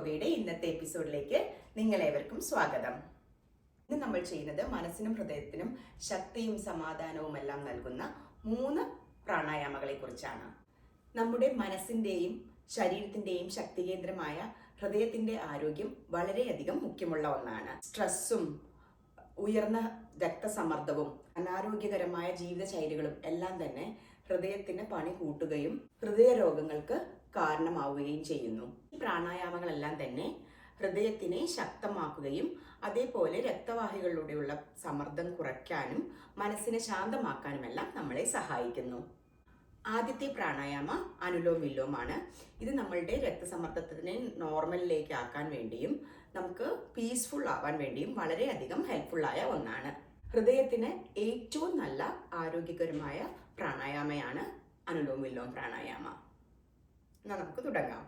യോഗയുടെ ഇന്നത്തെ എപ്പിസോഡിലേക്ക് നിങ്ങളേവർക്കും സ്വാഗതം. ഇന്ന് നമ്മൾ ചെയ്യുന്നത് മനസ്സിനും ഹൃദയത്തിനും ശക്തിയും സമാധാനവും എല്ലാം നൽകുന്ന 3 പ്രാണായാമങ്ങളെ കുറിച്ചാണ്. നമ്മുടെ മനസ്സിന്റെയും ശരീരത്തിന്റെയും ശക്തി കേന്ദ്രമായ ഹൃദയത്തിന്റെ ആരോഗ്യം വളരെയധികം മുഖ്യമുള്ള ഒന്നാണ്. സ്ട്രെസ്സും ഉയർന്ന രക്തസമ്മർദ്ദവും അനാരോഗ്യകരമായ ജീവിതശൈലികളും എല്ലാം തന്നെ ഹൃദയത്തിന് പണി കൂട്ടുകയും ഹൃദയരോഗങ്ങൾക്ക് കാരണമാവുകയും ചെയ്യുന്നു. ഈ പ്രാണായാമങ്ങളെല്ലാം തന്നെ ഹൃദയത്തിനെ ശക്തമാക്കുകയും അതേപോലെ രക്തവാഹികളിലൂടെയുള്ള സമ്മർദ്ദം കുറയ്ക്കാനും മനസ്സിനെ ശാന്തമാക്കാനുമെല്ലാം നമ്മളെ സഹായിക്കുന്നു. ആദ്യത്തെ പ്രാണായാമ അനുലോം വിലോമാണ്. ഇത് നമ്മളുടെ രക്തസമ്മർദ്ദത്തിനെ നോർമലിലേക്ക് ആക്കാൻ വേണ്ടിയും നമുക്ക് പീസ്ഫുൾ ആവാൻ വേണ്ടിയും വളരെയധികം ഹെൽപ്ഫുള്ളായ ഒന്നാണ്. ഹൃദയത്തിന് ഏറ്റവും നല്ല ആരോഗ്യകരമായ പ്രാണായാമയാണ് അനുലോം വിലോം പ്രാണായാമ. എന്നാൽ നമുക്ക് തുടങ്ങാം.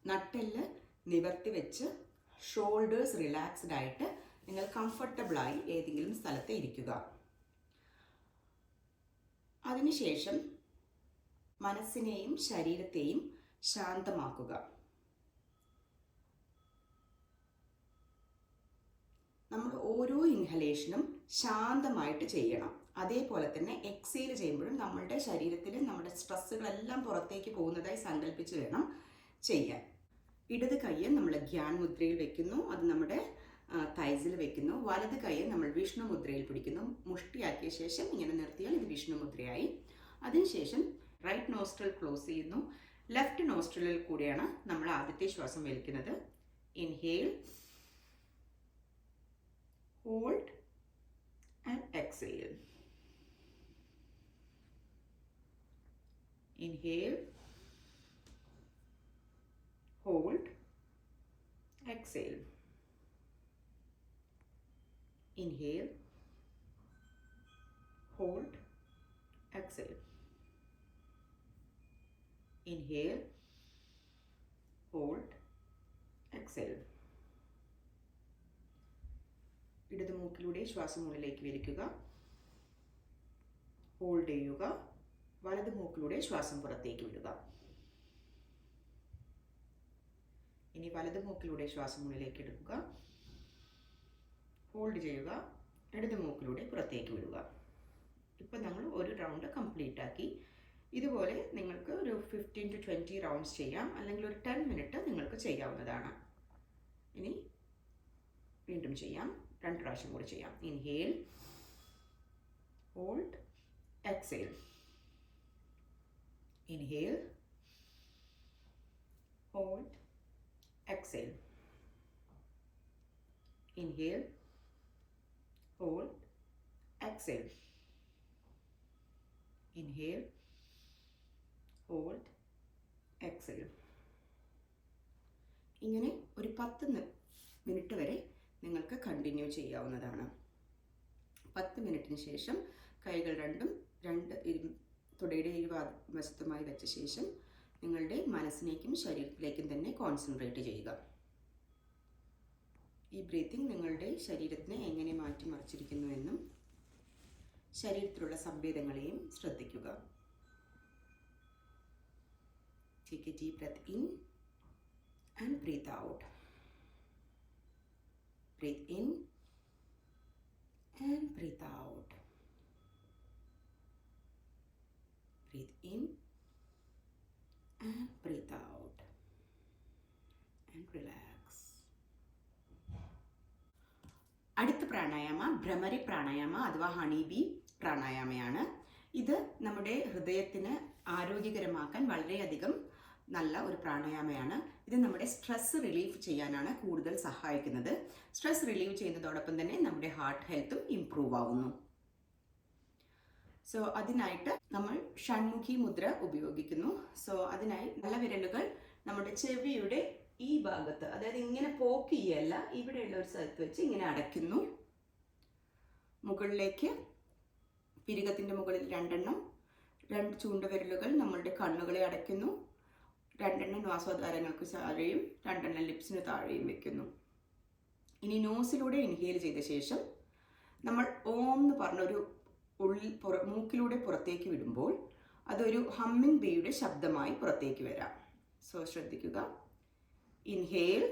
നട്ടെല്ല് നിവർത്തി വെച്ച് ഷോൾഡേഴ്സ് റിലാക്സ്ഡ് ആയിട്ട് നിങ്ങൾ കംഫർട്ടബിളായി ഏതെങ്കിലും സ്ഥലത്ത് ഇരിക്കുക. അതിനുശേഷം മനസ്സിനെയും ശരീരത്തെയും ശാന്തമാക്കുക. നമ്മൾ ഓരോ ഇൻഹലേഷനും ശാന്തമായിട്ട് ചെയ്യണം. അതേപോലെ തന്നെ എക്സേൽ ചെയ്യുമ്പോഴും നമ്മളുടെ ശരീരത്തിൽ നമ്മുടെ സ്ട്രെസ്സുകളെല്ലാം പുറത്തേക്ക് പോകുന്നതായി സങ്കല്പിച്ച് വേണം ചെയ്യാൻ. ഇടത് കയ്യെ നമ്മൾ ധ്യാൻ മുദ്രയിൽ വെക്കുന്നു, അത് നമ്മുടെ തൈസിൽ വെക്കുന്നു. വലത് കയ്യെ നമ്മൾ വിഷ്ണു മുദ്രയിൽ പിടിക്കുന്നു. മുഷ്ടിയാക്കിയ ശേഷം ഇങ്ങനെ നിർത്തിയാൽ ഇത് വിഷ്ണു മുദ്രയായി. അതിനുശേഷം റൈറ്റ് നോസ്ട്രൽ ക്ലോസ് ചെയ്യുന്നു. ലെഫ്റ്റ് നോസ്ട്രലിൽ കൂടിയാണ് നമ്മൾ ആദ്യത്തെ ശ്വാസം വലിക്കുന്നത്. Inhale, hold and exhale. Inhale, hold, exhale. Inhale, hold, exhale. Inhale, hold, exhale. ഇടത് മൂക്കിലൂടെ ശ്വാസം ഉള്ളിലേക്ക് വലിക്കുക, ഹോൾഡ് ചെയ്യുക. വലത് മൂക്കിലൂടെ ശ്വാസം പുറത്തേക്ക് വിടുക. ഇനി വലത് മൂക്കിലൂടെ ശ്വാസം ഉള്ളിലേക്ക് എടുക്കുക, ഹോൾഡ് ചെയ്യുക. ഇടത് മൂക്കിലൂടെ പുറത്തേക്ക് വിടുക. ഇപ്പം നമ്മൾ ഒരു റൗണ്ട് കംപ്ലീറ്റ് ആക്കി. ഇതുപോലെ നിങ്ങൾക്ക് ഒരു 15 to 20 റൗണ്ട്സ് ചെയ്യാം, അല്ലെങ്കിൽ ഒരു 10 മിനിറ്റ് നിങ്ങൾക്ക് ചെയ്യാവുന്നതാണ്. ഇനി വീണ്ടും ചെയ്യാം, 2 പ്രാവശ്യം കൂടി ചെയ്യാം. Inhale, hold, exhale. Inhale, hold, exhale. Inhale, hold, exhale. Inhale, hold, exhale. ഇങ്ങനെ ഒരു 10 മിനിറ്റ് വരെ നിങ്ങൾക്ക് കണ്ടിന്യൂ ചെയ്യാവുന്നതാണ്. 10 മിനിറ്റിന് ശേഷം കൈകൾ രണ്ടും തുടയുടെ ഇരുവശത്തുമായി വെച്ച ശേഷം നിങ്ങളുടെ മനസ്സിലേക്കും ശരീരത്തിലേക്കും തന്നെ കോൺസെൻട്രേറ്റ് ചെയ്യുക. ഈ ബ്രീത്തിങ് നിങ്ങളുടെ ശരീരത്തിനെ എങ്ങനെ മാറ്റിമറിച്ചിരിക്കുന്നുവെന്നും ശരീരത്തിലുള്ള സംവേദങ്ങളെയും ശ്രദ്ധിക്കുക. Take a deep breath in and breathe out. Breathe in and breathe out. Breathe in and breathe out and relax. അടുത്ത പ്രാണായാമ ഭ്രമരി പ്രാണായാമ അഥവാ ഹണി ബീ പ്രാണായാമയാണ്. ഇത് നമ്മുടെ ഹൃദയത്തിന് ആരോഗ്യകരമാക്കാൻ വളരെയധികം നല്ല ഒരു പ്രാണായാമയാണ്. ഇത് നമ്മുടെ സ്ട്രെസ് റിലീഫ് ചെയ്യാനാണ് കൂടുതൽ സഹായിക്കുന്നത്. സ്ട്രെസ് റിലീവ് ചെയ്യുന്നതോടൊപ്പം തന്നെ നമ്മുടെ ഹാർട്ട് ഹെൽത്തും ഇംപ്രൂവ് ആവുന്നു. സോ അതിനായിട്ട് നമ്മൾ ഷൺമുഖി മുദ്ര ഉപയോഗിക്കുന്നു. സോ അതിനായി നല്ല വിരലുകൾ നമ്മുടെ ചെവിയുടെ ഈ ഭാഗത്ത്, അതായത് ഇങ്ങനെ പോക്ക് ചെയ്യല്ല, ഇവിടെയുള്ള ഒരു സ്ഥലത്ത് വെച്ച് ഇങ്ങനെ അടയ്ക്കുന്നു. മുകളിലേക്ക് പിരികത്തിൻ്റെ മുകളിൽ 2 എണ്ണം, 2 ചൂണ്ടുവിരലുകൾ നമ്മളുടെ കണ്ണുകളെ അടയ്ക്കുന്നു. 2 എണ്ണം ശ്വാസോദ്വാരങ്ങൾക്ക് താഴെയും 2 എണ്ണം ലിപ്സിന് താഴെയും വെക്കുന്നു. ഇനി നോസിലൂടെ ഇൻഹേൽ ചെയ്ത ശേഷം നമ്മൾ ഓം എന്ന് പറഞ്ഞൊരു മൂക്കിലൂടെ പുറത്തേക്ക് വിടുമ്പോൾ അതൊരു ഹമ്മിങ് ബീയുടെ ശബ്ദമായി പുറത്തേക്ക് വരാം. സോ ശ്രദ്ധിക്കുക. Inhale.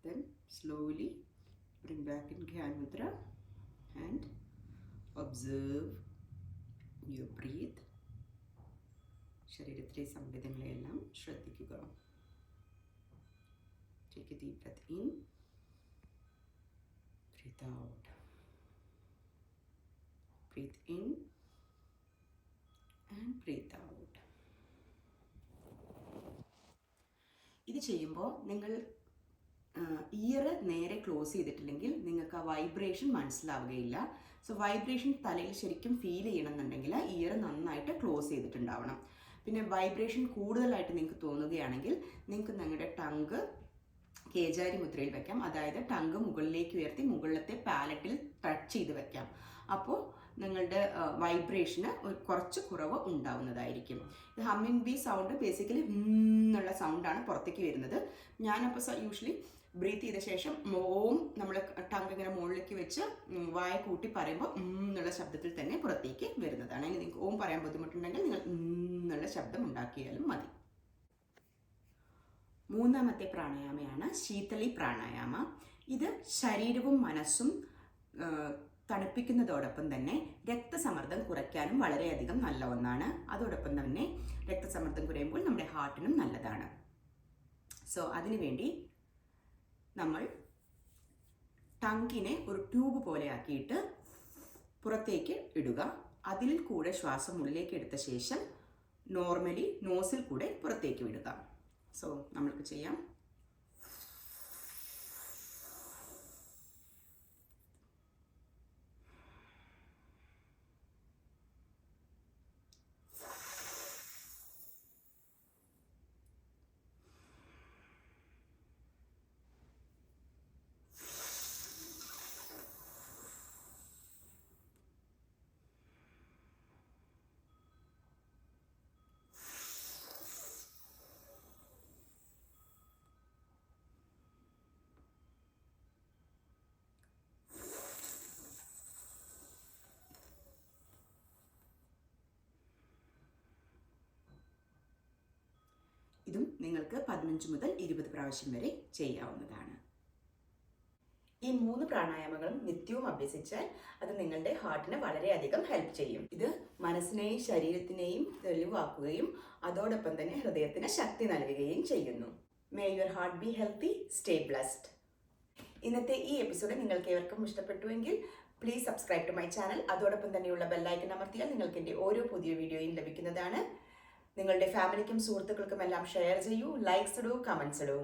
Then slowly bring back in Gyan Mudra and observe your breath. ശരീരത്തിലെ സംവേദനങ്ങളെല്ലാം ശ്രദ്ധിക്കുക. Take a deep breath in, breathe out. Breathe in and breathe out. ഇത് ചെയ്യുമ്പോൾ നിങ്ങൾ ഇയർ നേരെ ക്ലോസ് ചെയ്തിട്ടില്ലെങ്കിൽ നിങ്ങൾക്ക് ആ വൈബ്രേഷൻ മനസ്സിലാവുകയില്ല. സോ വൈബ്രേഷൻ തലയിൽ ശരിക്കും ഫീൽ ചെയ്യണമെന്നുണ്ടെങ്കിൽ ഇയർ നന്നായിട്ട് ക്ലോസ് ചെയ്തിട്ടുണ്ടാവണം. പിന്നെ വൈബ്രേഷൻ കൂടുതലായിട്ട് നിങ്ങൾക്ക് തോന്നുകയാണെങ്കിൽ നിങ്ങൾക്ക് നിങ്ങളുടെ ടങ്ക് കേജാരി മുദ്രയിൽ വെക്കാം. അതായത് ടങ്ക് മുകളിലേക്ക് ഉയർത്തി മുകളിലത്തെ പാലറ്റിൽ ടച്ച് ചെയ്ത് വെക്കാം. അപ്പോൾ നിങ്ങളുടെ വൈബ്രേഷന് കുറച്ച് കുറവ് ഉണ്ടാവുന്നതായിരിക്കും. ഇത് ഹമ്മിങ് ബി സൗണ്ട് ബേസിക്കലി എന്നുള്ള സൗണ്ടാണ് പുറത്തേക്ക് വരുന്നത്. ഞാനപ്പോൾ യൂഷ്വലി ബ്രീത്ത് ചെയ്ത ശേഷം ഓം നമ്മൾ ടങ്ക് ഇങ്ങനെ മുകളിലേക്ക് വെച്ച് വായ കൂട്ടി പറയുമ്പോൾ എന്നുള്ള ശബ്ദത്തിൽ തന്നെ പുറത്തേക്ക് വരുന്നതാണ്. ഇനി നിങ്ങൾക്ക് ഓം പറയാൻ ബുദ്ധിമുട്ടുണ്ടെങ്കിൽ നിങ്ങൾ എന്നുള്ള ശബ്ദം ഉണ്ടാക്കിയാലും മതി. മൂന്നാമത്തെ പ്രാണായാമയാണ് ശീതളി പ്രാണായാമ. ഇത് ശരീരവും മനസ്സും തണുപ്പിക്കുന്നതോടൊപ്പം തന്നെ രക്തസമ്മർദ്ദം കുറയ്ക്കാനും വളരെയധികം നല്ല ഒന്നാണ്. അതോടൊപ്പം തന്നെ രക്തസമ്മർദ്ദം കുറയുമ്പോൾ നമ്മുടെ ഹാർട്ടിനും നല്ലതാണ്. സോ അതിനുവേണ്ടി നമ്മൾ ടങ്കിനെ ഒരു ട്യൂബ് പോലെ ആക്കിയിട്ട് പുറത്തേക്ക് ഇടുക. അതിൽ കൂടെ ശ്വാസം ഉള്ളിലേക്ക് എടുത്ത ശേഷം നോർമലി നോസിൽ കൂടെ പുറത്തേക്ക് വിടുക. സോ നമ്മൾക്ക് ചെയ്യാം. ഇതും നിങ്ങൾക്ക് 15 മുതൽ 20 പ്രാവശ്യം വരെ ചെയ്യാവുന്നതാണ്. ഈ 3 പ്രാണായാമങ്ങളും നിത്യവും അഭ്യസിച്ചാൽ അത് നിങ്ങളുടെ ഹാർട്ടിനെ വളരെയധികം ഹെൽപ്പ് ചെയ്യും. ഇത് മനസ്സിനെയും ശരീരത്തിനെയും തെളിവാക്കുകയും അതോടൊപ്പം തന്നെ ഹൃദയത്തിന് ശക്തി നൽകുകയും ചെയ്യുന്നു. May your heart be healthy, stay blessed. ഇന്നത്തെ ഈ എപ്പിസോഡ് നിങ്ങൾക്ക് ഏവർക്കും ഇഷ്ടപ്പെട്ടുവെങ്കിൽ please subscribe to my channel. അതോടൊപ്പം തന്നെയുള്ള ബെല്ലൈക്കൺ അമർത്തിയാൽ നിങ്ങൾക്ക് എൻ്റെ ഓരോ പുതിയ വീഡിയോയും ലഭിക്കുന്നതാണ്. നിങ്ങളുടെ ഫാമിലിക്കും സുഹൃത്തുക്കൾക്കും എല്ലാം ഷെയർ ചെയ്യൂ, ലൈക്സ് ഇടൂ, കമൻസ് ഇടൂ.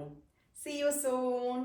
See you soon.